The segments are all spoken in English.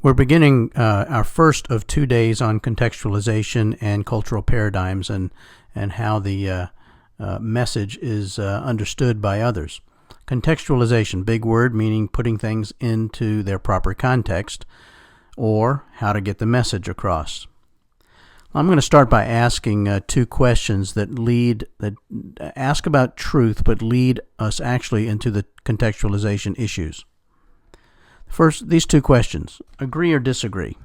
We're beginning our first of 2 days on contextualization and cultural paradigms and how the message is understood by others. Contextualization, big word, meaning putting things into their proper context, or how to get the message across. I'm going to start by asking two questions that ask about truth but lead us actually into the contextualization issues. First, these two questions: agree or disagree?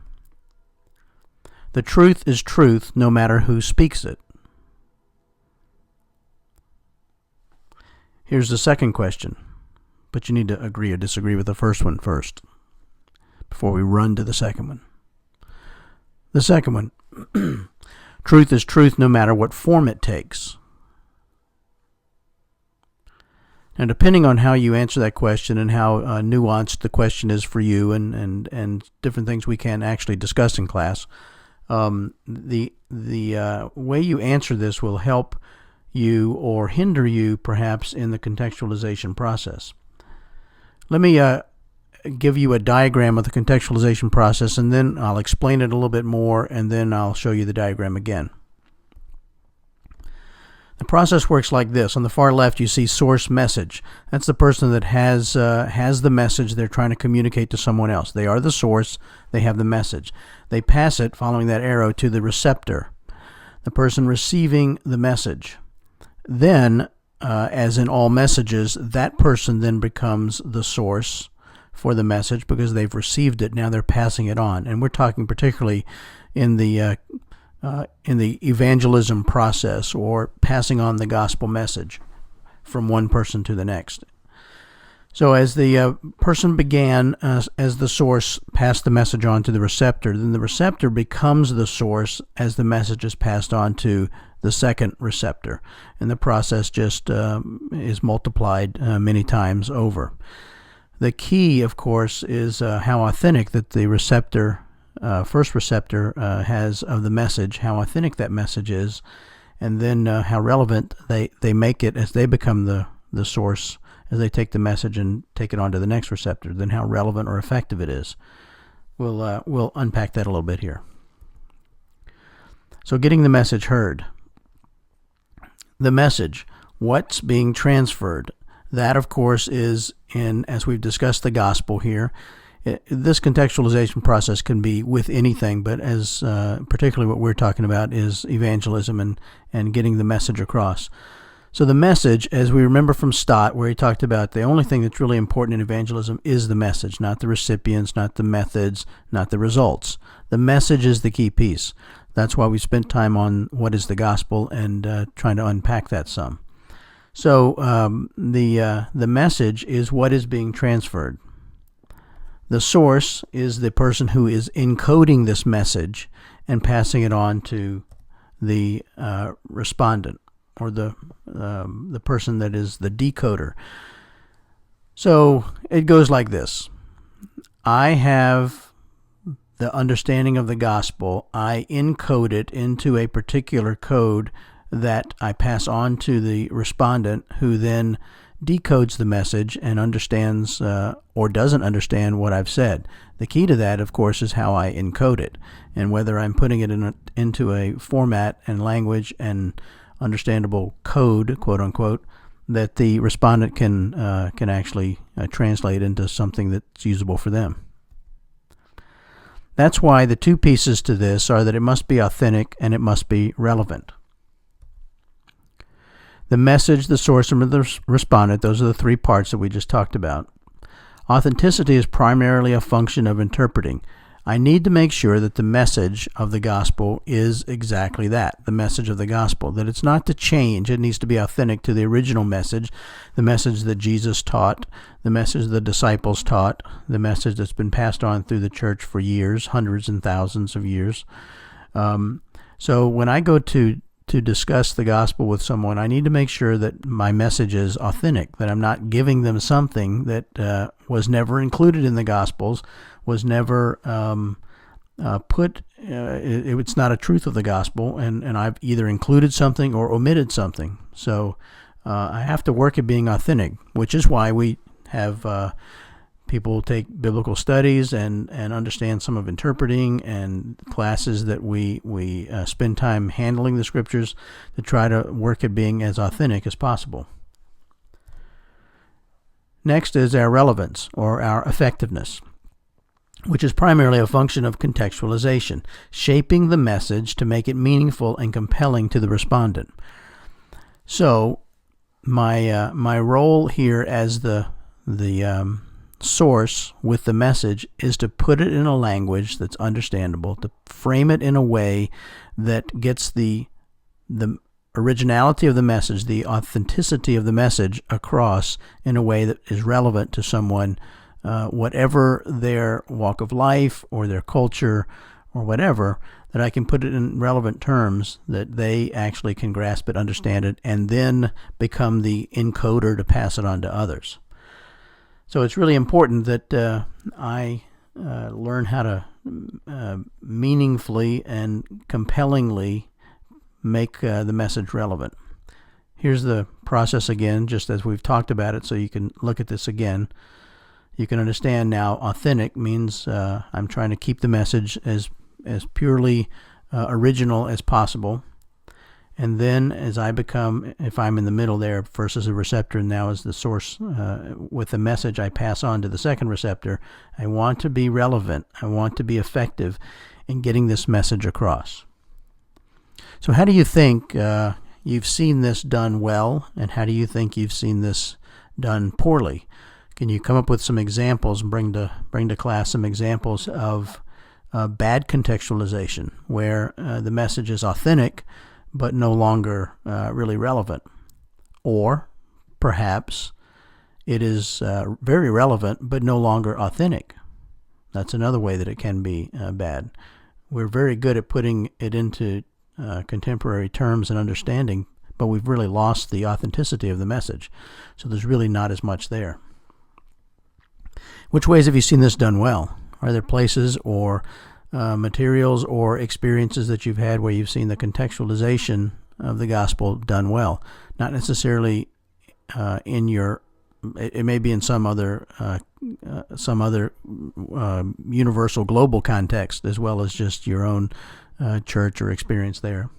The truth is truth no matter who speaks it. Here's the second question, but you need to agree or disagree with the first one first before we run to the second one. The second one, truth is truth no matter what form it takes. Now, depending on how you answer that question and how nuanced the question is for you and different things we can actually discuss in class, the way you answer this will help you or hinder you perhaps in the contextualization process. Let me give you a diagram of the contextualization process, and then I'll explain it a little bit more, and then I'll show you the diagram again. The process works like this. On the far left, you see source message. That's the person that has the message they're trying to communicate to someone else. They are the source. They have the message. They pass it, following that arrow, to the receptor, the person receiving the message. Then, as in all messages, that person then becomes the source for the message because they've received it. Now they're passing it on. And we're talking particularly in the evangelism process, or passing on the gospel message from one person to the next. So as the person began as the source, passed the message on to the receptor, then the receptor becomes the source as the message is passed on to the second receptor. And the process just is multiplied many times over. The key, of course, is how authentic that the receptor first receptor has of the message, how authentic that message is, and then how relevant they make it as they become the source, as they take the message and take it on to the next receptor, then how relevant or effective it is. We'll unpack that a little bit here. So getting the message heard. The message, what's being transferred, that of course is as we've discussed the gospel here. This contextualization process can be with anything, but as particularly what we're talking about is evangelism and getting the message across. So the message, as we remember from Stott, where he talked about the only thing that's really important in evangelism is the message, not the recipients, not the methods, not the results. The message is the key piece. That's why we spent time on what is the gospel and trying to unpack that some. So the message is what is being transferred. The source is the person who is encoding this message and passing it on to the respondent, or the person that is the decoder. So it goes like this. I have the understanding of the gospel. I encode it into a particular code that I pass on to the respondent, who then decodes the message and understands or doesn't understand what I've said. The key to that, of course, is how I encode it, and whether I'm putting it into a format and language and understandable code, quote unquote, that the respondent can actually translate into something that's usable for them. That's why the two pieces to this are that it must be authentic and it must be relevant. The message, the source, and the respondent, those are the three parts that we just talked about. Authenticity is primarily a function of interpreting. I need to make sure that the message of the gospel is exactly that, the message of the gospel, that it's not to change. It needs to be authentic to the original message, the message that Jesus taught, the message the disciples taught, the message that's been passed on through the church for years, hundreds and thousands of years. So when I go to discuss the gospel with someone, I need to make sure that my message is authentic, that I'm not giving them something that was never included in the gospels, was never it's not a truth of the gospel, and I've either included something or omitted something. So I have to work at being authentic, which is why we have people take biblical studies and understand some of interpreting, and classes that we spend time handling the scriptures to try to work at being as authentic as possible. Next is our relevance, or our effectiveness, which is primarily a function of contextualization, shaping the message to make it meaningful and compelling to the respondent. So my role here as the source with the message is to put it in a language that's understandable, to frame it in a way that gets the originality of the message, the authenticity of the message across in a way that is relevant to someone, whatever their walk of life or their culture or whatever, that I can put it in relevant terms that they actually can grasp it, understand it, and then become the encoder to pass it on to others. So it's really important that I learn how to meaningfully and compellingly make the message relevant. Here's the process again, just as we've talked about it, so you can look at this again. You can understand now authentic means I'm trying to keep the message as purely original as possible. And then as I become, if I'm in the middle there, first as a receptor and now as the source with the message I pass on to the second receptor, I want to be relevant. I want to be effective in getting this message across. So how do you think you've seen this done well, and how do you think you've seen this done poorly? Can you come up with some examples and bring to class some examples of bad contextualization, where the message is authentic but no longer really relevant? Or perhaps it is very relevant but no longer authentic. That's another way that it can be bad. We're very good at putting it into contemporary terms and understanding, but we've really lost the authenticity of the message. So there's really not as much there. Which ways have you seen this done well? Are there places or materials or experiences that you've had where you've seen the contextualization of the gospel done well? Not necessarily in your, it may be in some other universal global context, as well as just your own church or experience there.